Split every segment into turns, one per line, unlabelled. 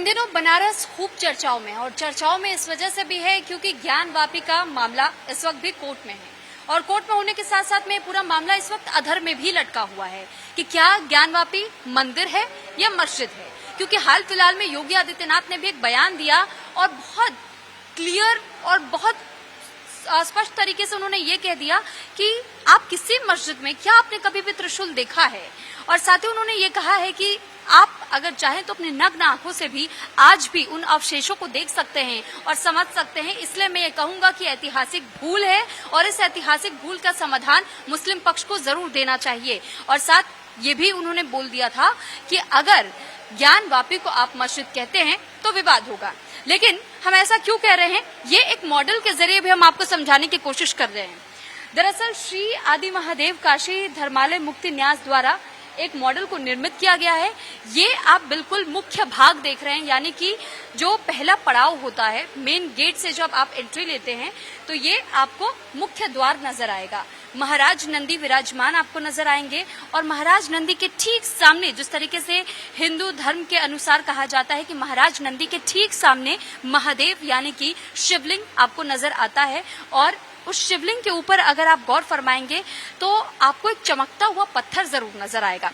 इन दिनों बनारस खूब चर्चाओं में है और चर्चाओं में इस वजह से भी है क्योंकि ज्ञानवापी का मामला इस वक्त भी कोर्ट में है और कोर्ट में होने के साथ साथ में पूरा मामला इस वक्त अधर में भी लटका हुआ है कि क्या ज्ञानवापी मंदिर है या मस्जिद है। क्योंकि हाल फिलहाल में योगी आदित्यनाथ ने भी एक बयान दिया और बहुत क्लियर और बहुत स्पष्ट तरीके से उन्होंने ये कह दिया कि आप किसी मस्जिद में क्या आपने कभी भी त्रिशूल देखा है। और साथ ही उन्होंने ये कहा है कि आप अगर चाहें तो अपनी नग्न आंखों से भी आज भी उन अवशेषों को देख सकते हैं और समझ सकते हैं। इसलिए मैं ये कहूंगा कि ऐतिहासिक भूल है और इस ऐतिहासिक भूल का समाधान मुस्लिम पक्ष को जरूर देना चाहिए। और साथ ये भी उन्होंने बोल दिया था कि अगर ज्ञानवापी को आप मस्जिद कहते हैं तो विवाद होगा। लेकिन हम ऐसा क्यों कह रहे हैं, ये एक मॉडल के जरिए भी हम आपको समझाने की कोशिश कर रहे हैं। दरअसल श्री आदि महादेव काशी धर्मालय मुक्ति न्यास द्वारा एक मॉडल को निर्मित किया गया है। ये आप बिल्कुल मुख्य भाग देख रहे हैं, यानी कि जो पहला पड़ाव होता है मेन गेट से जब आप एंट्री लेते हैं तो ये आपको मुख्य द्वार नजर आएगा। महाराज नंदी विराजमान आपको नजर आएंगे और महाराज नंदी के ठीक सामने, जिस तरीके से हिंदू धर्म के अनुसार कहा जाता है कि महाराज नंदी के ठीक सामने महादेव यानी कि शिवलिंग आपको नजर आता है। और उस शिवलिंग के ऊपर अगर आप गौर फरमाएंगे तो आपको एक चमकता हुआ पत्थर जरूर नजर आएगा।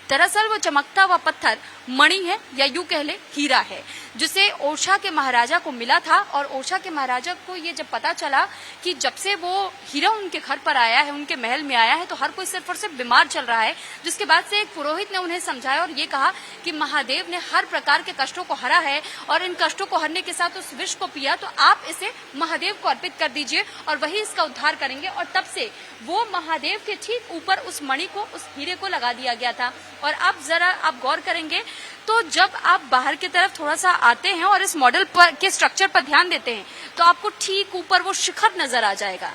दरअसल वो चमकता हुआ पत्थर मणि है या यूं कह ले हीरा है, जिसे ओरछा के महाराजा को मिला था। और ओरछा के महाराजा को ये जब पता चला कि जब से वो हीरा उनके घर पर आया है, उनके महल में आया है, तो हर कोई सिर्फ और सिर्फ बीमार चल रहा है। जिसके बाद से एक पुरोहित ने उन्हें समझाया और ये कहा कि महादेव ने हर प्रकार के कष्टों को हरा है और इन कष्टों को हरने के साथ उस विष को पिया, तो आप इसे महादेव को अर्पित कर दीजिए और वही इसका उद्धार करेंगे। और तब से वो महादेव के ठीक ऊपर उस मणि को, उस हीरे को लगा दिया गया था। और अब जरा आप गौर करेंगे तो जब आप बाहर की तरफ थोड़ा सा आते हैं और इस मॉडल पर के स्ट्रक्चर पर ध्यान देते हैं तो आपको ठीक ऊपर वो शिखर नजर आ जाएगा।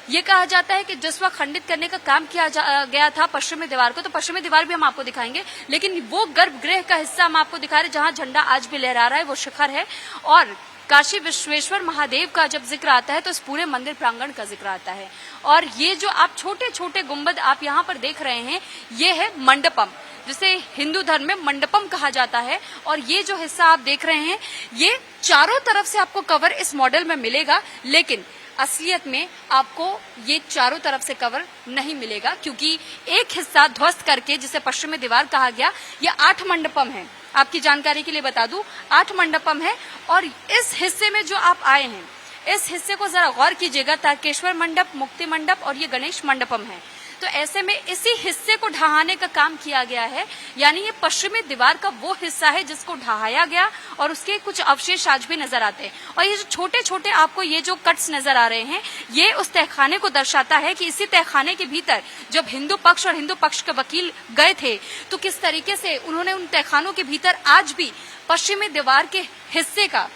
ये कहा जाता है कि जिस वक्त खंडित करने का काम किया गया था पश्चिमी दीवार को, तो पश्चिमी दीवार भी हम आपको दिखाएंगे, लेकिन वो गर्भगृह का हिस्सा हम आपको दिखा रहे हैं जहां झंडा आज भी लहरा रहा है, वो शिखर है। और काशी विश्वेश्वर महादेव का जब जिक्र आता है तो इस पूरे मंदिर प्रांगण का जिक्र आता है। और ये जो आप छोटे छोटे गुंबद आप यहाँ पर देख रहे हैं, ये है मंडपम, जिसे हिंदू धर्म में मंडपम कहा जाता है। और ये जो हिस्सा आप देख रहे हैं, ये चारों तरफ से आपको कवर इस मॉडल में मिलेगा, लेकिन असलियत में आपको ये चारों तरफ से कवर नहीं मिलेगा, क्योंकि एक हिस्सा ध्वस्त करके, जिसे पश्चिमी दीवार कहा गया, ये 8 मंडपम है। आपकी जानकारी के लिए बता दूं, 8 मंडपम है। और इस हिस्से में जो आप आए हैं, इस हिस्से को जरा गौर कीजिएगा। तारकेश्वर मंडप, मुक्ति मंडप और ये गणेश मंडपम है। तो ऐसे में इसी हिस्से को ढहाने का काम किया गया है, यानी ये पश्चिमी दीवार का वो हिस्सा है जिसको ढहाया गया और उसके कुछ अवशेष आज भी नजर आते हैं। और ये जो छोटे छोटे आपको ये जो कट्स नजर आ रहे हैं, ये उस तहखाने को दर्शाता है कि इसी तहखाने के भीतर जब हिंदू पक्ष और हिंदू पक्ष के वकील गए थे तो किस तरीके से उन्होंने उन तहखानों के भीतर आज भी पश्चिमी दीवार के हिस्से का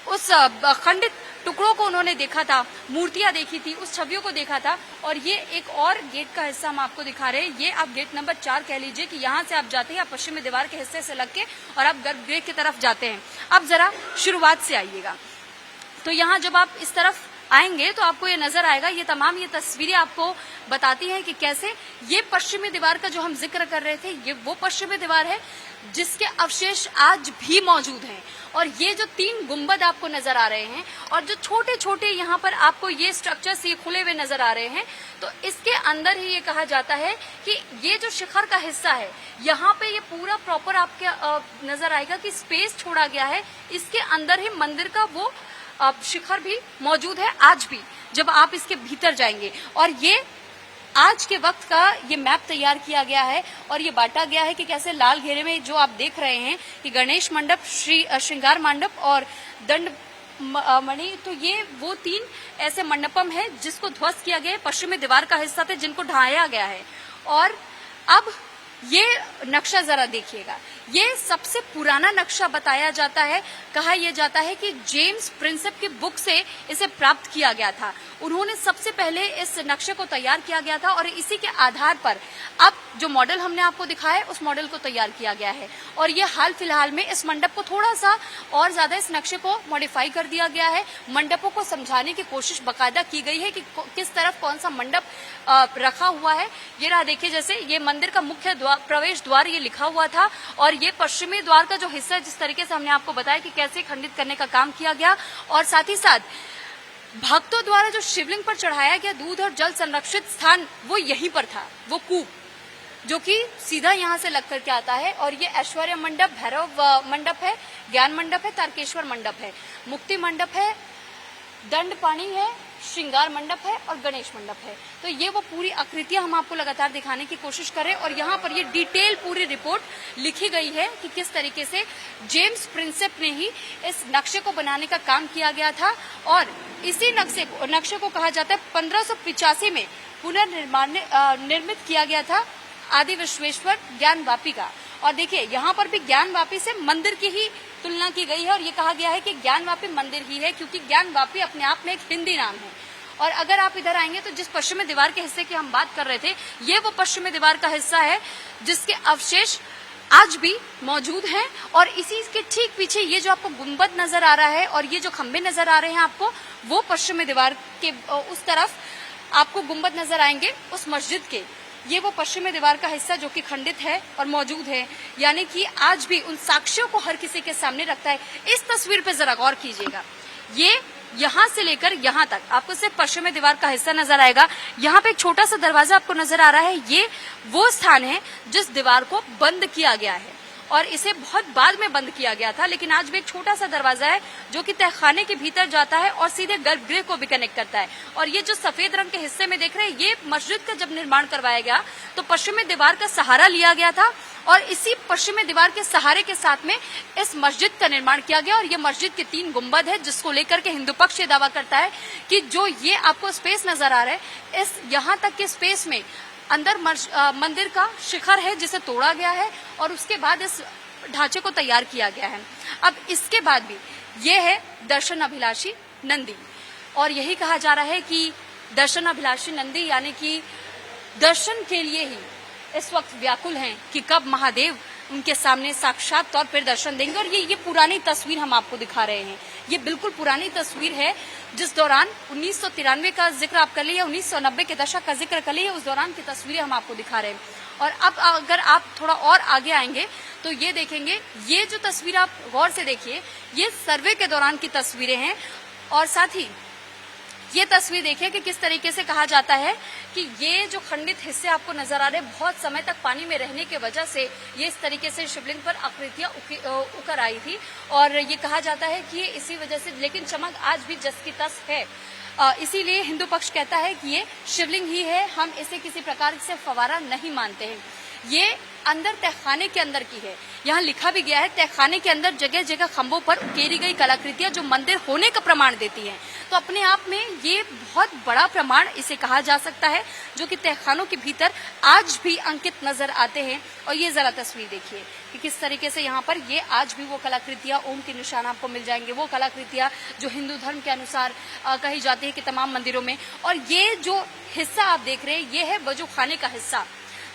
उस खंडित टुकड़ों को उन्होंने देखा था, मूर्तियां देखी थी, उस छवियों को देखा था। और ये एक और गेट का हिस्सा हम आपको दिखा रहे हैं, ये आप गेट नंबर 4 कह लीजिए कि यहाँ से आप जाते हैं, आप पश्चिमी दीवार के हिस्से से लग के और आप गर्भगृह की तरफ जाते हैं। अब जरा शुरुआत से आइएगा, तो यहाँ जब आप इस तरफ आएंगे तो आपको ये नजर आएगा, ये तमाम ये तस्वीरें आपको बताती हैं कि कैसे ये पश्चिमी दीवार का जो हम जिक्र कर रहे थे, ये वो पश्चिमी दीवार है जिसके अवशेष आज भी मौजूद हैं। और ये जो 3 गुंबद आपको नजर आ रहे हैं और जो छोटे छोटे यहाँ पर आपको ये स्ट्रक्चर्स ये खुले हुए नजर आ रहे हैं, तो इसके अंदर ही ये कहा जाता है कि ये जो शिखर का हिस्सा है, यहाँ पे ये पूरा प्रॉपर आपके नजर आएगा कि स्पेस छोड़ा गया है, इसके अंदर ही मंदिर का वो शिखर भी मौजूद है आज भी जब आप इसके भीतर जाएंगे। और ये आज के वक्त का ये मैप तैयार किया गया है और ये बांटा गया है कि कैसे लाल घेरे में जो आप देख रहे हैं कि गणेश मंडप, श्रृंगार मंडप और दंड मणि, तो ये वो 3 ऐसे मंडपम है जिसको ध्वस्त किया गया है, पश्चिमी दीवार का हिस्सा थे जिनको ढहाया गया है। और अब ये नक्शा जरा देखिएगा, ये सबसे पुराना नक्शा बताया जाता है। कहा यह जाता है कि जेम्स प्रिंसेप की बुक से इसे प्राप्त किया गया था। उन्होंने सबसे पहले इस नक्शे को तैयार किया गया था और इसी के आधार पर अब जो मॉडल हमने आपको दिखाया है उस मॉडल को तैयार किया गया है। और ये हाल फिलहाल में इस मंडप को थोड़ा सा और ज्यादा इस नक्शे को मॉडिफाई कर दिया गया है। मंडपों को समझाने की कोशिश बाकायदा की गई है कि किस तरफ कौन सा मंडप रखा हुआ है। ये रहा देखिए, जैसे ये मंदिर का मुख्य प्रवेश द्वार ये लिखा हुआ था और ये पश्चिमी द्वार का जो हिस्सा है, जिस तरीके से हमने आपको बताया कि कैसे खंडित करने का काम किया गया, और साथ ही साथ भक्तों द्वारा जो शिवलिंग पर चढ़ाया गया दूध और जल संरक्षित स्थान वो यहीं पर था, वो कूप जो कि सीधा यहाँ से लग करके आता है। और ये ऐश्वर्य मंडप, भैरव मंडप है, ज्ञान मंडप है, तारकेश्वर मंडप है, मुक्ति मंडप है, दंड पाणी है, श्रृंगार मंडप है और गणेश मंडप है। तो ये वो पूरी आकृतियां हम आपको लगातार दिखाने की कोशिश करें, और यहाँ पर ये डिटेल पूरी रिपोर्ट लिखी गई है कि किस तरीके से जेम्स प्रिंसेप ने ही इस नक्शे को बनाने का काम किया गया था। और इसी नक्शे को कहा जाता है 1585 में निर्मित किया गया था आदि विश्वेश्वर ज्ञान वापी का। और देखिए यहाँ पर भी ज्ञान वापी से मंदिर की ही तुलना की गई है, और ये कहा गया है कि ज्ञान वापी मंदिर ही है, क्योंकि ज्ञान वापी अपने आप में एक हिंदी नाम है। और अगर आप इधर आएंगे तो जिस पश्चिमी दीवार के हिस्से की हम बात कर रहे थे, ये वो पश्चिमी दीवार का हिस्सा है जिसके अवशेष आज भी मौजूद हैं। और इसी के ठीक पीछे ये जो आपको गुंबद नजर आ रहा है और ये जो खंबे नजर आ रहे हैं आपको, वो पश्चिमी दीवार के उस तरफ आपको गुंबद नजर आएंगे उस मस्जिद के। ये वो पश्चिमी दीवार का हिस्सा जो कि खंडित है और मौजूद है, यानी कि आज भी उन साक्ष्यों को हर किसी के सामने रखता है। इस तस्वीर पे जरा गौर कीजिएगा, ये यहाँ से लेकर यहाँ तक आपको सिर्फ पश्चिमी दीवार का हिस्सा नजर आएगा। यहाँ पे एक छोटा सा दरवाजा आपको नजर आ रहा है, ये वो स्थान है जिस दीवार को बंद किया गया है, और इसे बहुत बाद में बंद किया गया था, लेकिन आज भी एक छोटा सा दरवाजा है जो कि तहखाने के भीतर जाता है और सीधे गर्भगृह को भी कनेक्ट करता है। और ये जो सफेद रंग के हिस्से में देख रहे हैं, ये मस्जिद का जब निर्माण करवाया गया तो पश्चिमी दीवार का सहारा लिया गया था, और इसी पश्चिमी दीवार के सहारे के साथ में इस मस्जिद का निर्माण किया गया। और ये मस्जिद के 3 गुंबद है, जिसको लेकर के हिंदू पक्ष ये दावा करता है कि जो ये आपको स्पेस नजर आ रहा है, इस यहाँ तक के स्पेस में अंदर मंदिर का शिखर है जिसे तोड़ा गया है, और उसके बाद इस ढांचे को तैयार किया गया है। अब इसके बाद भी ये है दर्शन अभिलाषी नंदी, और यही कहा जा रहा है कि दर्शन अभिलाषी नंदी यानी कि दर्शन के लिए ही इस वक्त व्याकुल हैं कि कब महादेव उनके सामने साक्षात तौर पर दर्शन देंगे। और ये पुरानी तस्वीर हम आपको दिखा रहे हैं, ये बिल्कुल पुरानी तस्वीर है जिस दौरान 1993 का जिक्र आप कर लिए, 1990 के दशक का जिक्र कर लिए, उस दौरान की तस्वीरें हम आपको दिखा रहे हैं। और अब अगर आप थोड़ा और आगे आएंगे तो ये देखेंगे, ये जो तस्वीर आप गौर से देखिए, ये सर्वे के दौरान की तस्वीरें हैं। और साथ ही ये तस्वीर देखिए कि किस तरीके से कहा जाता है कि ये जो खंडित हिस्से आपको नजर आ रहे हैं, बहुत समय तक पानी में रहने की वजह से ये इस तरीके से शिवलिंग पर आकृतियां उकर आई थी, और ये कहा जाता है कि ये इसी वजह से, लेकिन चमक आज भी जस की तस है। इसीलिए हिंदू पक्ष कहता है कि ये शिवलिंग ही है, हम इसे किसी प्रकार से फवारा नहीं मानते हैं। ये अंदर तहखाने के अंदर की है, यहाँ लिखा भी गया है तहखाने के अंदर जगह जगह खंभों पर उकेरी गई कलाकृतियां जो मंदिर होने का प्रमाण देती हैं। तो अपने आप में ये बहुत बड़ा प्रमाण इसे कहा जा सकता है, जो कि तहखानों के भीतर आज भी अंकित नजर आते हैं। और ये जरा तस्वीर देखिए कि किस तरीके से यहाँ पर ये आज भी वो कलाकृतियां, ओम के निशान आपको मिल जाएंगे, वो कलाकृतियां जो हिंदू धर्म के अनुसार कही जाती है कि तमाम मंदिरों में। और ये जो हिस्सा आप देख रहे हैं, ये है वजू खाने का हिस्सा,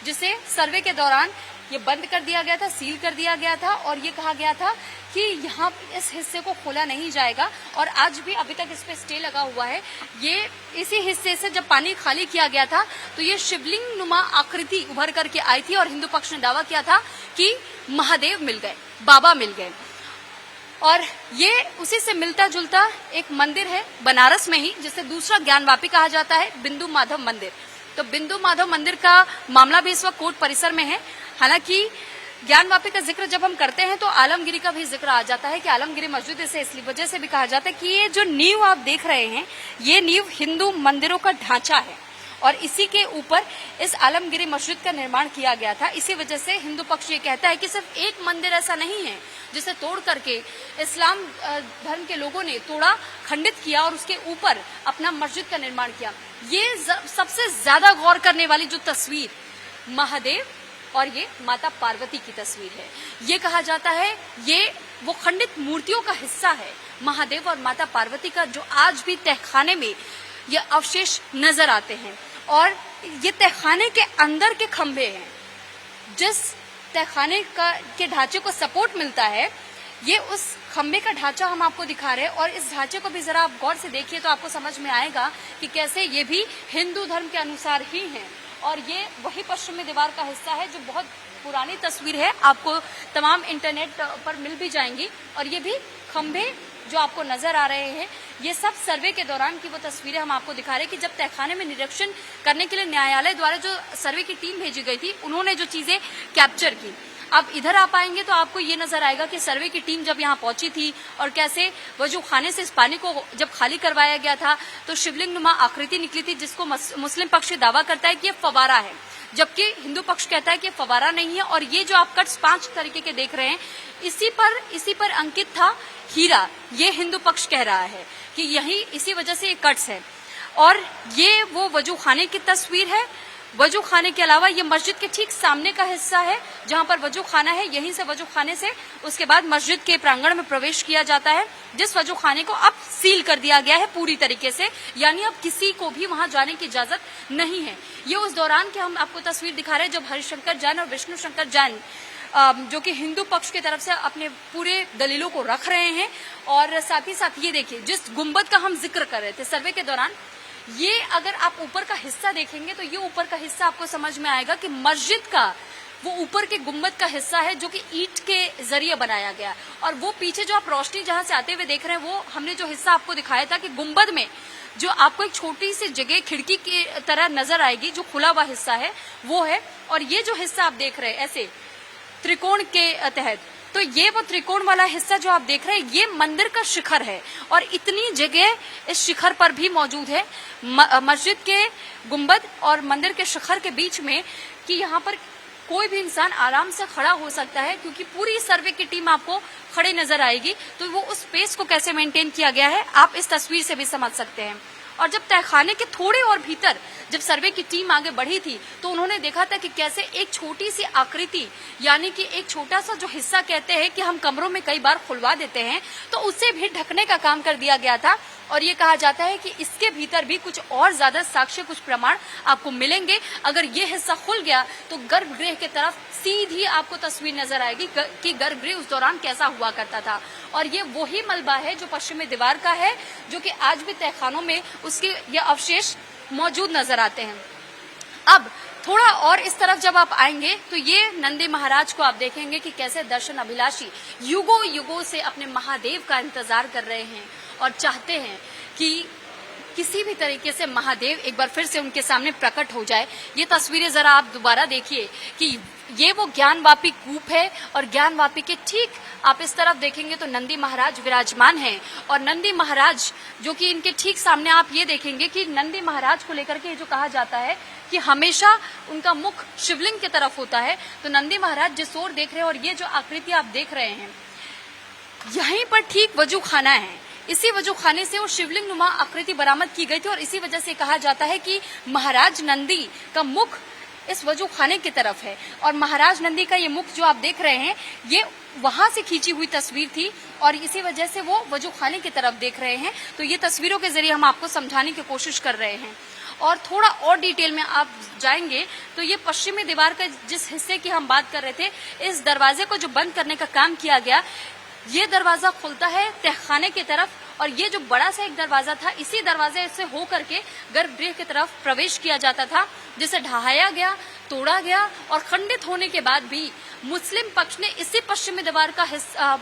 जिसे सर्वे के दौरान ये बंद कर दिया गया था, सील कर दिया गया था, और ये कहा गया था कि यहाँ इस हिस्से को खोला नहीं जाएगा। और आज भी अभी तक इस पे स्टे लगा हुआ है। ये इसी हिस्से से जब पानी खाली किया गया था तो ये शिवलिंग नुमा आकृति उभर करके आई थी, और हिंदू पक्ष ने दावा किया था कि महादेव मिल गए, बाबा मिल गए। और ये उसी से मिलता जुलता एक मंदिर है बनारस में ही, जिसे दूसरा ज्ञान वापी कहा जाता है, बिंदु माधव मंदिर। तो बिंदु माधव मंदिर का मामला भी इस वक्त कोर्ट परिसर में है। हालांकि ज्ञान वापी का जिक्र जब हम करते हैं तो आलमगिरी का भी जिक्र आ जाता है कि आलमगिरी मस्जिद इसे इसलिए वजह से भी कहा जाता है कि ये जो नींव आप देख रहे हैं, ये नींव हिंदू मंदिरों का ढांचा है, और इसी के ऊपर इस आलमगिरी मस्जिद का निर्माण किया गया था। इसी वजह से हिंदू पक्ष ये कहता है कि सिर्फ एक मंदिर ऐसा नहीं है जिसे तोड़ करके इस्लाम धर्म के लोगों ने तोड़ा, खंडित किया और उसके ऊपर अपना मस्जिद का निर्माण किया। ये सबसे ज्यादा गौर करने वाली जो तस्वीर महादेव और ये माता पार्वती की तस्वीर है। ये कहा जाता है ये वो खंडित मूर्तियों का हिस्सा है, महादेव और माता पार्वती का, जो आज भी तहखाने में ये अवशेष नजर आते हैं। और ये तहखाने के अंदर के खंभे हैं, जिस तहखाने के ढांचे को सपोर्ट मिलता है, ये उस खंबे का ढांचा हम आपको दिखा रहे हैं। और इस ढांचे को भी जरा आप गौर से देखिए तो आपको समझ में आएगा कि कैसे ये भी हिंदू धर्म के अनुसार ही है। और ये वही पश्चिमी दीवार का हिस्सा है जो बहुत पुरानी तस्वीर है, आपको तमाम इंटरनेट पर मिल भी जाएंगी। और ये भी खंभे जो आपको नजर आ रहे हैं, ये सब सर्वे के दौरान की वो तस्वीरें हम आपको दिखा रहे हैं कि जब तहखाने में निरीक्षण करने के लिए न्यायालय द्वारा जो सर्वे की टीम भेजी गई थी, उन्होंने जो चीजें कैप्चर की। आप इधर आ पाएंगे तो आपको ये नजर आएगा कि सर्वे की टीम जब यहाँ पहुंची थी और कैसे वजू खाने से इस पानी को जब खाली करवाया गया था तो शिवलिंग नुमा आकृति निकली थी, जिसको मुस्लिम पक्ष दावा करता है कि ये फवारा है, जबकि हिंदू पक्ष कहता है कि ये फवारा नहीं है। और ये जो आप कट्स 5 तरीके के देख रहे हैं, इसी पर अंकित था हीरा, ये हिंदू पक्ष कह रहा है कि यही इसी वजह से ये कट्स है। और ये वो वजू खाने की तस्वीर है। वजू खाने के अलावा ये मस्जिद के ठीक सामने का हिस्सा है जहां पर वजू खाना है। यहीं से वजू खाने से उसके बाद मस्जिद के प्रांगण में प्रवेश किया जाता है, जिस वजू खाने को अब सील कर दिया गया है पूरी तरीके से, यानी अब किसी को भी वहां जाने की इजाजत नहीं है। ये उस दौरान की हम आपको तस्वीर दिखा रहे हैं जब हरिशंकर जैन और विष्णु शंकर जैन जो कि हिंदू पक्ष की तरफ से अपने पूरे दलीलों को रख रहे हैं। और साथ ही साथ ये देखिए, जिस गुंबद का हम जिक्र कर रहे थे सर्वे के दौरान, ये अगर आप ऊपर का हिस्सा देखेंगे तो ये ऊपर का हिस्सा आपको समझ में आएगा कि मस्जिद का वो ऊपर के गुंबद का हिस्सा है जो कि ईंट के जरिए बनाया गया। और वो पीछे जो आप रोशनी जहां से आते हुए देख रहे हैं, वो हमने जो हिस्सा आपको दिखाया था कि गुंबद में जो आपको एक छोटी सी जगह खिड़की की तरह नजर आएगी, जो खुला हुआ हिस्सा है वो है। और ये जो हिस्सा आप देख रहे हैं ऐसे त्रिकोण के तहत, तो ये वो त्रिकोण वाला हिस्सा जो आप देख रहे हैं, ये मंदिर का शिखर है। और इतनी जगह इस शिखर पर भी मौजूद है, मस्जिद के गुंबद और मंदिर के शिखर के बीच में, कि यहाँ पर कोई भी इंसान आराम से खड़ा हो सकता है, क्योंकि पूरी सर्वे की टीम आपको खड़े नजर आएगी। तो वो उस स्पेस को कैसे मेंटेन किया गया है आप इस तस्वीर से भी समझ सकते हैं। और जब तहखाने के थोड़े और भीतर जब सर्वे की टीम आगे बढ़ी थी तो उन्होंने देखा था कि कैसे एक छोटी सी आकृति, यानी कि एक छोटा सा जो हिस्सा कहते हैं कि हम कमरों में कई बार खुलवा देते हैं, तो उसे भी ढकने का काम कर दिया गया था। और ये कहा जाता है कि इसके भीतर भी कुछ और ज्यादा साक्ष्य, कुछ प्रमाण आपको मिलेंगे। अगर ये हिस्सा खुल गया तो गर्भगृह की तरफ सीधी आपको तस्वीर नजर आएगी कि गर्भगृह उस दौरान कैसा हुआ करता था। और ये वही मलबा है जो पश्चिमी दीवार का है, जो कि आज भी तहखानों में उसके ये अवशेष मौजूद नजर आते हैं। अब थोड़ा और इस तरफ जब आप आएंगे तो ये नंदी महाराज को आप देखेंगे कि कैसे दर्शन अभिलाषी युगों युगों से अपने महादेव का इंतजार कर रहे हैं और चाहते हैं कि किसी भी तरीके से महादेव एक बार फिर से उनके सामने प्रकट हो जाए। ये तस्वीरें जरा आप दोबारा देखिए कि ये वो ज्ञानवापी कूप है और ज्ञानवापी के ठीक आप इस तरफ देखेंगे तो नंदी महाराज विराजमान हैं। और नंदी महाराज जो कि इनके ठीक सामने आप ये देखेंगे कि नंदी महाराज को लेकर के जो कहा जाता है कि हमेशा उनका मुख शिवलिंग की तरफ होता है। तो नंदी महाराज जिस ओर देख रहे हैं और ये जो आकृति आप देख रहे हैं, यहीं पर ठीक वजू खाना है। इसी वजू खाने से वो शिवलिंग नुमा आकृति बरामद की गई थी और इसी वजह से कहा जाता है कि महाराज नंदी का मुख इस वजू खाने की तरफ है। और महाराज नंदी का ये मुख जो आप देख रहे हैं, ये वहां से खींची हुई तस्वीर थी और इसी वजह से वो वजू खाने की तरफ देख रहे हैं। तो ये तस्वीरों के जरिए हम आपको समझाने की कोशिश कर रहे हैं। और थोड़ा और डिटेल में आप जाएंगे तो ये पश्चिमी दीवार का जिस हिस्से की हम बात कर रहे थे, इस दरवाजे को जो बंद करने का काम किया गया, ये दरवाजा खुलता है तहखाने की तरफ। और ये जो बड़ा सा एक दरवाजा था, इसी दरवाजे से हो करके गर्भगृह की तरफ प्रवेश किया जाता था, जिसे ढहाया गया, तोड़ा गया और खंडित होने के बाद भी मुस्लिम पक्ष ने इसी पश्चिमी दीवार का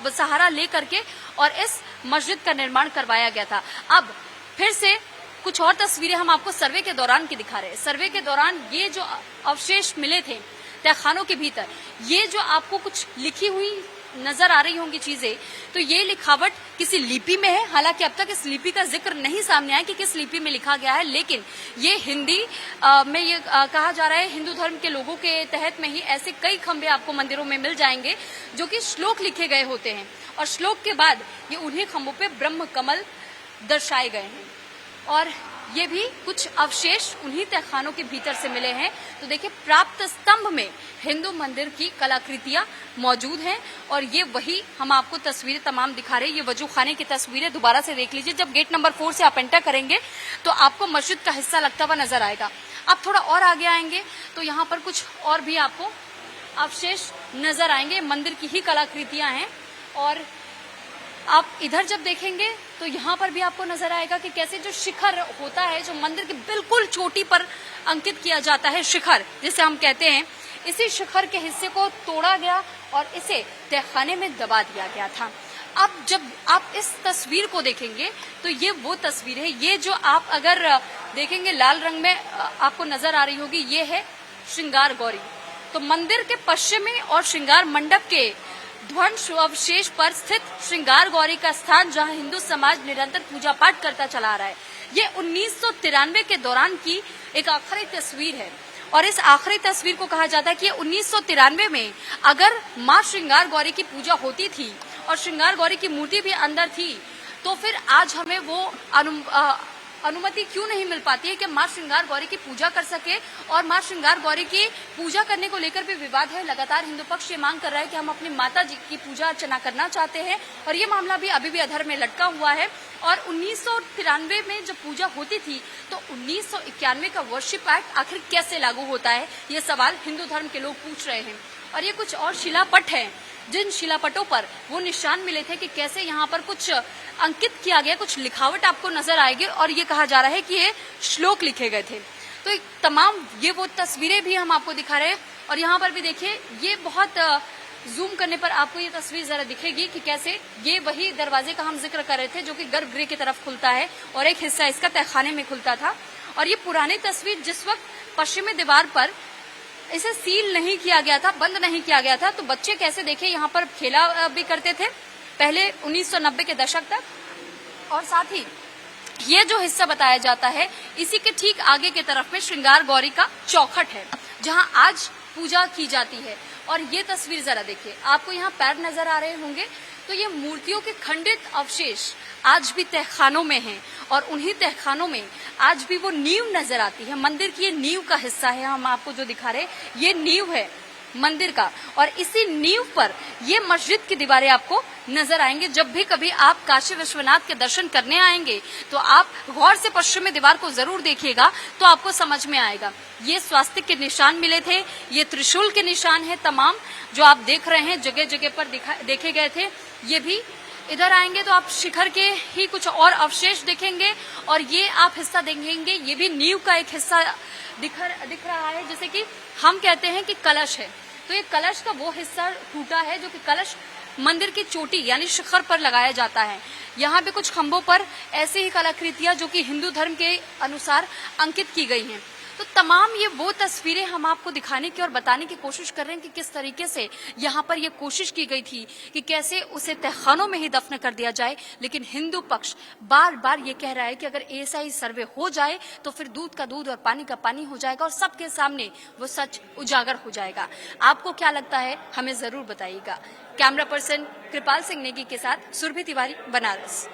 सहारा लेकर के और इस मस्जिद का निर्माण करवाया गया था। अब फिर से कुछ और तस्वीरें हम आपको सर्वे के दौरान की दिखा रहे हैं। सर्वे के दौरान ये जो अवशेष मिले थे तहखानों के भीतर, ये जो आपको कुछ लिखी हुई नजर आ रही होंगी चीजें, तो ये लिखावट किसी लिपि में है। हालांकि अब तक इस लिपि का जिक्र नहीं सामने आया कि किस लिपि में लिखा गया है, लेकिन ये हिंदी में ये कहा जा रहा है, हिंदू धर्म के लोगों के तहत में ही ऐसे कई खंबे आपको मंदिरों में मिल जाएंगे जो कि श्लोक लिखे गए होते हैं और श्लोक के बाद ये उन्हीं खंभों पे ब्रह्म कमल दर्शाए गए हैं। और ये भी कुछ अवशेष उन्हीं तहखानों के भीतर से मिले हैं। तो देखिए, प्राप्त स्तंभ में हिंदू मंदिर की कलाकृतियां मौजूद हैं और ये वही हम आपको तस्वीरें तमाम दिखा रहे हैं। ये वजू खाने की तस्वीरें दोबारा से देख लीजिए। जब गेट नंबर 4 से आप एंटर करेंगे तो आपको मस्जिद का हिस्सा लगता हुआ नजर आएगा। आप थोड़ा और आगे आएंगे तो यहाँ पर कुछ और भी आपको अवशेष नजर आएंगे, मंदिर की ही कलाकृतियां हैं। और आप इधर जब देखेंगे तो यहाँ पर भी आपको नजर आएगा कि कैसे जो शिखर होता है, जो मंदिर की बिल्कुल चोटी पर अंकित किया जाता है, शिखर जिसे हम कहते हैं, इसी शिखर के हिस्से को तोड़ा गया और इसे तहखाने में दबा दिया गया था। अब जब आप इस तस्वीर को देखेंगे तो ये वो तस्वीर है, ये जो आप अगर देखेंगे लाल रंग में आपको नजर आ रही होगी, ये है श्रृंगार गौरी। तो मंदिर के पश्चिम में और श्रृंगार मंडप के ध्वंस अवशेष पर स्थित श्रृंगार गौरी का स्थान, जहां हिंदू समाज निरंतर पूजा पाठ करता चला आ रहा है, ये 1993 के दौरान की एक आखिरी तस्वीर है। और इस आखिरी तस्वीर को कहा जाता है कि 1993 में अगर मां श्रृंगार गौरी की पूजा होती थी और श्रृंगार गौरी की मूर्ति भी अंदर थी, तो फिर आज हमें वो अनुमति क्यों नहीं मिल पाती है कि मां श्रृंगार गौरी की पूजा कर सके। और मां श्रृंगार गौरी की पूजा करने को लेकर भी विवाद है। लगातार हिंदू पक्ष ये मांग कर रहा है कि हम अपनी माता जी की पूजा अर्चना करना चाहते हैं और ये मामला भी अभी भी अधर में लटका हुआ है। और 1993 में जब पूजा होती थी तो 1991 का वर्शिप एक्ट आखिर कैसे लागू होता है, ये सवाल हिंदू धर्म के लोग पूछ रहे हैं। और ये कुछ और शिलापट हैं, जिन शिलापटों पर वो निशान मिले थे कि कैसे यहाँ पर कुछ अंकित किया गया, कुछ लिखावट आपको नजर आएगी और ये कहा जा रहा है कि ये श्लोक लिखे गए थे। तो तमाम ये वो तस्वीरें भी हम आपको दिखा रहे हैं। और यहाँ पर भी देखिए, ये बहुत जूम करने पर आपको ये तस्वीर जरा दिखेगी कि कैसे ये वही दरवाजे का हम जिक्र कर रहे थे जो कि गर्भगृह की तरफ खुलता है और एक हिस्सा इसका तहखाने में खुलता था। और ये पुरानी तस्वीर जिस वक्त पश्चिमी दीवार पर इसे सील नहीं किया गया था, बंद नहीं किया गया था, तो बच्चे कैसे देखिए यहाँ पर खेला भी करते थे पहले 1990 के दशक तक। और साथ ही ये जो हिस्सा बताया जाता है, इसी के ठीक आगे की तरफ में श्रृंगार गौरी का चौखट है जहाँ आज पूजा की जाती है। और ये तस्वीर जरा देखिए, आपको यहाँ पैर नजर आ रहे होंगे, तो ये मूर्तियों के खंडित अवशेष आज भी तहखानों में हैं और उन्हीं तहखानों में आज भी वो नींव नजर आती है। मंदिर की ये नींव का हिस्सा है, हम आपको जो दिखा रहे हैं ये नींव है मंदिर का। और इसी नींव पर ये मस्जिद की दीवारें आपको नजर आएंगे। जब भी कभी आप काशी विश्वनाथ के दर्शन करने आएंगे तो आप गौर से पश्चिमी दीवार को जरूर देखिएगा, तो आपको समझ में आएगा। ये स्वास्तिक के निशान मिले थे, ये त्रिशूल के निशान है, तमाम जो आप देख रहे हैं जगह जगह पर देखे गए थे। ये भी इधर आएंगे तो आप शिखर के ही कुछ और अवशेष देखेंगे और ये आप हिस्सा देखेंगे, ये भी नींव का एक हिस्सा दिख रहा है, जैसे कि हम कहते हैं कि कलश है। तो ये कलश का वो हिस्सा टूटा है जो कि कलश मंदिर की चोटी यानी शिखर पर लगाया जाता है। यहाँ पे कुछ खंभों पर ऐसे ही कलाकृतियां जो कि हिंदू धर्म के अनुसार अंकित की गई हैं। तो तमाम ये वो तस्वीरें हम आपको दिखाने की और बताने की कोशिश कर रहे हैं कि किस तरीके से यहाँ पर ये कोशिश की गई थी कि कैसे उसे तहखानों में ही दफन कर दिया जाए। लेकिन हिंदू पक्ष बार बार ये कह रहा है कि अगर ऐसा ही सर्वे हो जाए तो फिर दूध का दूध और पानी का पानी हो जाएगा और सबके सामने वो सच उजागर हो जाएगा। आपको क्या लगता है, हमें जरूर बताइएगा। कैमरा पर्सन कृपाल सिंह नेगी के साथ सुरभि तिवारी, बनारस।